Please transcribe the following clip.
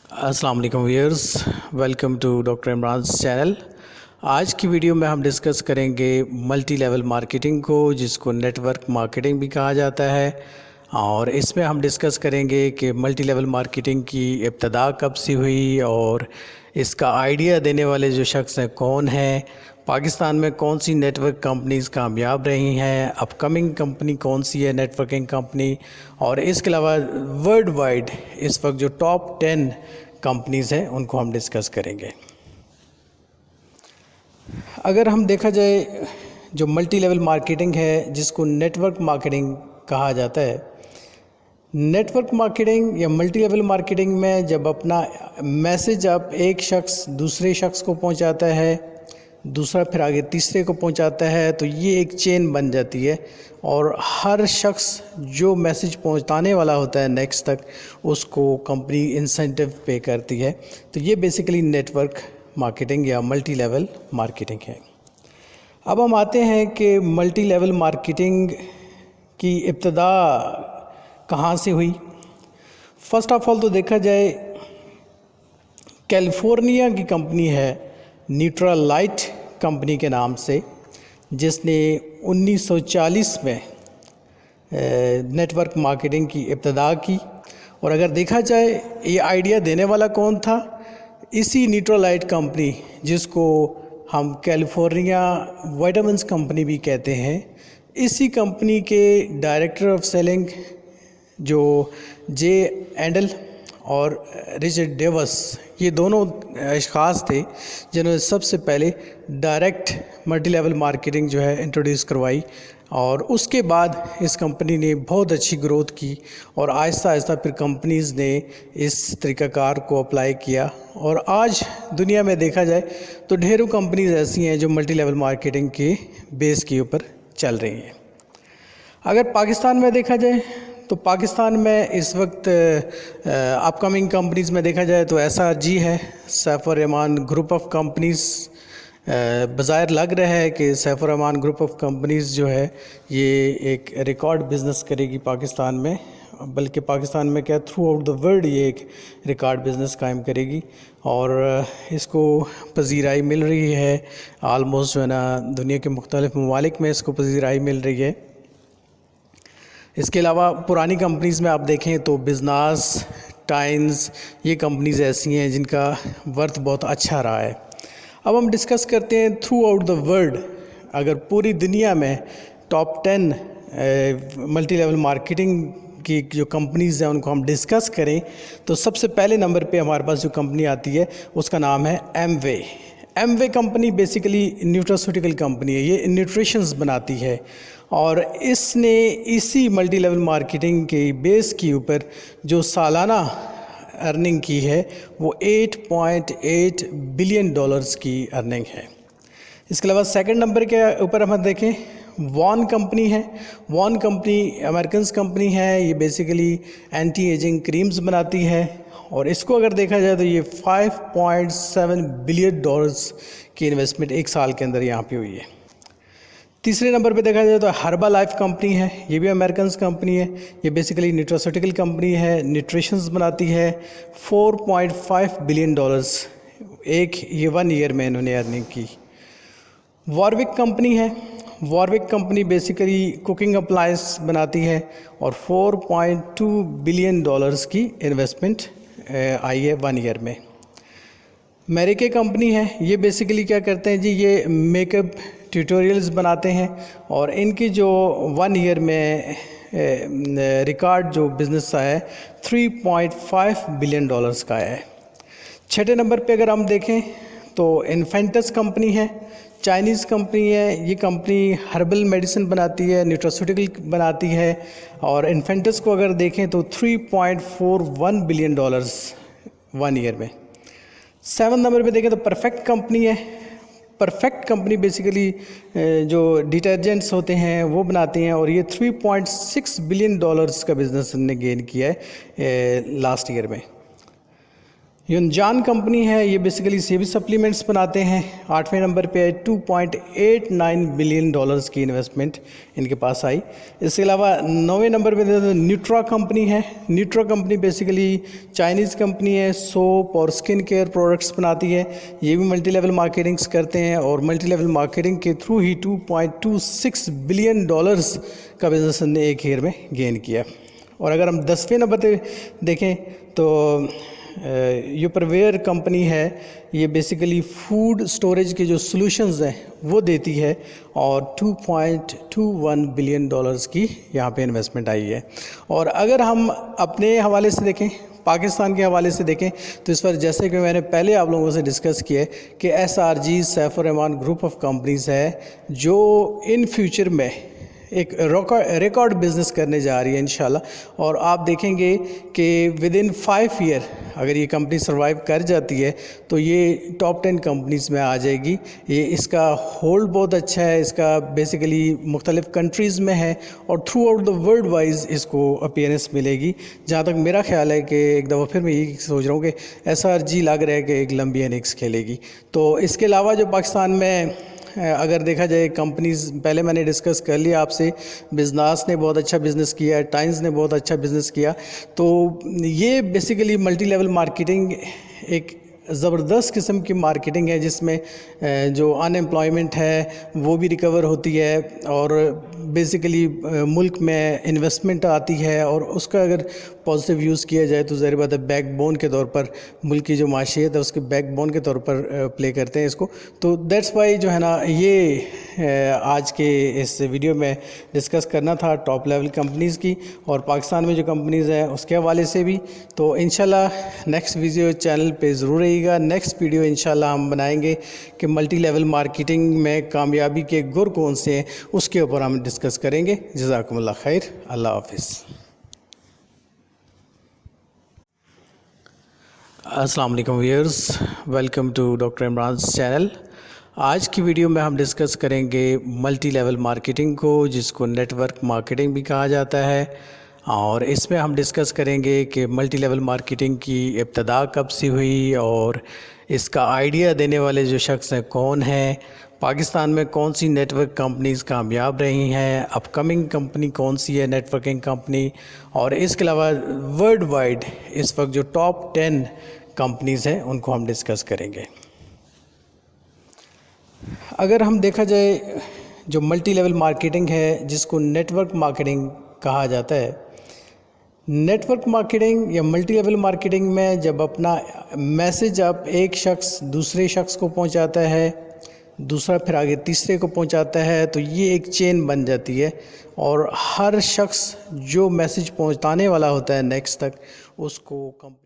अस्सलाम वालेकुम viewers, welcome to doctor Imran channel. आज की वीडियो में हम डिस्कस करेंगे मल्टी लेवल मार्केटिंग को, जिसको नेटवर्क मार्केटिंग भी कहा जाता है। और इसमें हम डिस्कस करेंगे कि मल्टी लेवल मार्केटिंग की इब्तदा कब से हुई और इसका आइडिया देने वाले जो शख्स हैं कौन हैं, पाकिस्तान में कौन सी नेटवर्क कंपनीज़ कामयाब रही हैं, अपकमिंग कंपनी कौन सी है नेटवर्किंग कंपनी, और इसके अलावा वर्ल्ड वाइड इस वक्त जो टॉप 10 कंपनीज़ हैं उनको हम डिस्कस करेंगे। अगर हम देखा जाए जो मल्टी लेवल मार्केटिंग है, जिसको नेटवर्क मार्केटिंग कहा जाता है, नेटवर्क मार्केटिंग या मल्टी लेवल मार्केटिंग में जब अपना मैसेज आप एक शख्स दूसरे शख्स को पहुंचाता है, दूसरा फिर आगे तीसरे को पहुंचाता है, तो ये एक चेन बन जाती है और हर शख्स जो मैसेज पहुंचाने वाला होता है नेक्स्ट तक, उसको कंपनी इंसेंटिव पे करती है। तो ये बेसिकली नेटवर्क मार्केटिंग या मल्टी लेवल मार्केटिंग है। अब हम आते हैं कि मल्टी लेवल मार्केटिंग की इब्तदा कहाँ से हुई। फ़र्स्ट ऑफ ऑल तो देखा जाए, कैलिफोर्निया की कंपनी है न्यूट्रालाइट कंपनी के नाम से, जिसने 1940 में नेटवर्क मार्केटिंग की इब्तदा की। और अगर देखा जाए ये आइडिया देने वाला कौन था, इसी न्यूट्रालाइट कंपनी, जिसको हम कैलिफोर्निया विटामिन्स कंपनी भी कहते हैं, इसी कंपनी के डायरेक्टर ऑफ सेलिंग जो जे एंडल और रिचर्ड डेवस, ये दोनों अशख़ास थे जिन्होंने सबसे पहले डायरेक्ट मल्टी लेवल मार्केटिंग जो है इंट्रोड्यूस करवाई। और उसके बाद इस कंपनी ने बहुत अच्छी ग्रोथ की और आहिस्ता आहिस्ता फिर कंपनीज़ ने इस तरीक़ाकार को अप्लाई किया। और आज दुनिया में देखा जाए तो ढेरों कंपनीज़ ऐसी हैं जो मल्टी लेवल मार्केटिंग के बेस के ऊपर चल रही हैं। अगर पाकिस्तान में देखा जाए तो पाकिस्तान में इस वक्त अपकमिंग कंपनीज़ में देखा जाए तो SRG है, Saif Rahman group of companies. बज़ाहिर लग रहा है कि Saif Rahman group of companies जो है ये एक रिकॉर्ड बिज़नेस करेगी पाकिस्तान में, बल्कि पाकिस्तान में क्या थ्रू आउट द वर्ल्ड ये एक रिकॉर्ड बिज़नेस कायम करेगी। और इसको पजीराई मिल रही है आलमोस्ट जो है ना, दुनिया के मुख्तलिफ़ ममालिक में इसको पजीराई मिल रही है। इसके अलावा पुरानी कंपनीज़ में आप देखें तो बिजनेस टाइम्स, ये कंपनीज़ ऐसी हैं जिनका वर्थ बहुत अच्छा रहा है। अब हम डिस्कस करते हैं थ्रू आउट द वर्ल्ड, अगर पूरी दुनिया में टॉप 10 मल्टी लेवल मार्केटिंग की जो कंपनीज़ हैं उनको हम डिस्कस करें तो सबसे पहले नंबर पे हमारे पास जो कंपनी आती है उसका नाम है Amway company. Basically nutraceutical company है, ये न्यूट्रिशंस बनाती है और इसने इसी मल्टी लेवल मार्केटिंग के बेस के ऊपर जो सालाना अर्निंग की है वो $8.8 बिलियन की अर्निंग है। इसके अलावा सेकंड नंबर के ऊपर हम देखें, वॉन कंपनी है। वॉन कंपनी अमेरिकन कंपनी है, ये बेसिकली एंटी एजिंग क्रीम्स बनाती है और इसको अगर देखा जाए तो ये $5.7 बिलियन की इन्वेस्टमेंट एक साल के अंदर यहाँ पे हुई है। तीसरे नंबर पे देखा जाए तो हर्बा लाइफ कंपनी है, ये भी अमेरिकन कंपनी है, ये बेसिकली न्यूट्रास्यूटिकल कंपनी है, न्यूट्रिशंस बनाती है। $4.5 बिलियन ये 1 ईयर में इन्होंने अर्निंग की। वॉरविक कंपनी है, Warwick company basically cooking appliance बनाती है और $4.2 बिलियन की इन्वेस्टमेंट आई है 1 ईयर में। मेरिके कंपनी है, ये बेसिकली क्या करते हैं जी, ये मेकअप ट्यूटोरियल्स बनाते हैं और इनकी जो 1 ईयर में रिकॉर्ड जो बिज़नेस आया है $3.5 बिलियन का है। छठे नंबर पे अगर हम देखें तो इन्फेंटस कंपनी है, चाइनीज़ कंपनी है। ये कंपनी हर्बल मेडिसिन बनाती है, न्यूट्रास्यूटिकल बनाती है और इन्फेंटस को अगर देखें तो $3.41 बिलियन 1 ईयर में। 7 नंबर पे देखें तो परफेक्ट कंपनी है। परफेक्ट कंपनी बेसिकली जो डिटर्जेंट्स होते हैं वो बनाती हैं और ये $3.6 बिलियन का बिज़नेस ने गेन किया है लास्ट ईयर में। युनजान कंपनी है, ये बेसिकली सेबी सप्लीमेंट्स बनाते हैं। 8वें नंबर पे है, $2.89 बिलियन की इन्वेस्टमेंट इनके पास आई। इसके अलावा 9वें नंबर पे न्यूट्रा कंपनी है। Nutra company basically Chinese company है, सोप और स्किन केयर प्रोडक्ट्स बनाती है। ये भी मल्टी लेवल मार्केटिंग्स करते हैं और मल्टी लेवल मार्केटिंग के थ्रू ही $2.26 बिलियन का बिजनेस ने एक ईयर में गेन किया। और अगर हम 10वें नंबर पे देखें तो यूपरवेयर कंपनी है, ये बेसिकली फूड स्टोरेज के जो सॉल्यूशंस हैं वो देती है और $2.21 बिलियन की यहाँ पे इन्वेस्टमेंट आई है। और अगर हम अपने हवाले से देखें, पाकिस्तान के हवाले से देखें तो इस पर जैसे कि मैंने पहले आप लोगों से डिस्कस किया है कि SRG Saif Rahman group of companies है जो इन फ्यूचर में एक रिकॉर्ड बिज़नेस करने जा रही है इंशाल्लाह। और आप देखेंगे कि विद इन 5 ईयर अगर ये कंपनी सर्वाइव कर जाती है तो ये टॉप 10 कंपनीज़ में आ जाएगी। ये इसका होल्ड बहुत अच्छा है, इसका बेसिकली मुख्तलिफ़ कंट्रीज़ में है और through out the world wise इसको अपीयरेंस मिलेगी। जहाँ तक मेरा ख्याल है कि एक दफ़ा फिर मैं यही सोच रहा हूँ कि SRG लग रहा है कि एक लंबी इनिंग्स खेलेगी। तो इसके अलावा जो पाकिस्तान में अगर देखा जाए कंपनीज़, पहले मैंने डिस्कस कर लिया आपसे, बिजनेस ने बहुत अच्छा बिज़नेस किया है, टाइम्स ने बहुत अच्छा बिज़नेस किया। तो ये बेसिकली मल्टी लेवल मार्केटिंग एक ज़बरदस्त किस्म की मार्केटिंग है जिसमें जो अनएम्प्लॉयमेंट है वो भी रिकवर होती है और बेसिकली मुल्क में इन्वेस्टमेंट आती है और उसका अगर पॉजिटिव यूज़ किया जाए तो ज़ाहिर बात है बैकबोन के तौर पर मुल्क की जो माशियत है उसके बैकबोन के तौर पर प्ले करते हैं इसको। तो दैट्स वाई जो है ना ये आज के इस वीडियो में डिस्कस करना था टॉप लेवल कंपनीज़ की और पाकिस्तान में जो कंपनीज़ हैं उसके हवाले से भी। तो इंशाल्लाह नेक्स्ट वीडियो चैनल पे ज़रूर रहिएगा। नेक्स्ट वीडियो इंशाल्लाह हम बनाएंगे कि मल्टी लेवल मार्केटिंग में कामयाबी के गुर कौन से हैं, उसके ऊपर हम डिस्कस करेंगे। जज़ाकुमुल्लाह खैर, अल्लाह हाफ़िज़। अस्सलाम वालेकुम viewers, welcome to doctor Imran channel. आज की वीडियो में हम डिस्कस करेंगे मल्टी लेवल मार्केटिंग को, जिसको नेटवर्क मार्केटिंग भी कहा जाता है। और इसमें हम डिस्कस करेंगे कि मल्टी लेवल मार्केटिंग की इब्तिदा कब से हुई और इसका आइडिया देने वाले जो शख्स हैं कौन हैं, पाकिस्तान में कौन सी नेटवर्क कंपनीज़ कामयाब रही हैं, अपकमिंग कंपनी कौन सी है नेटवर्किंग कंपनी, और इसके अलावा वर्ल्ड वाइड इस वक्त जो टॉप 10 कंपनीज़ हैं उनको हम डिस्कस करेंगे। अगर हम देखा जाए जो मल्टी लेवल मार्केटिंग है जिसको नेटवर्क मार्केटिंग कहा जाता है, नेटवर्क मार्केटिंग या मल्टी लेवल मार्केटिंग में जब अपना मैसेज आप एक शख्स दूसरे शख्स को पहुंचाता है, दूसरा फिर आगे तीसरे को पहुंचाता है, तो ये एक चेन बन जाती है और हर शख्स जो मैसेज पहुंचाने वाला होता है नेक्स्ट तक उसको कंपनी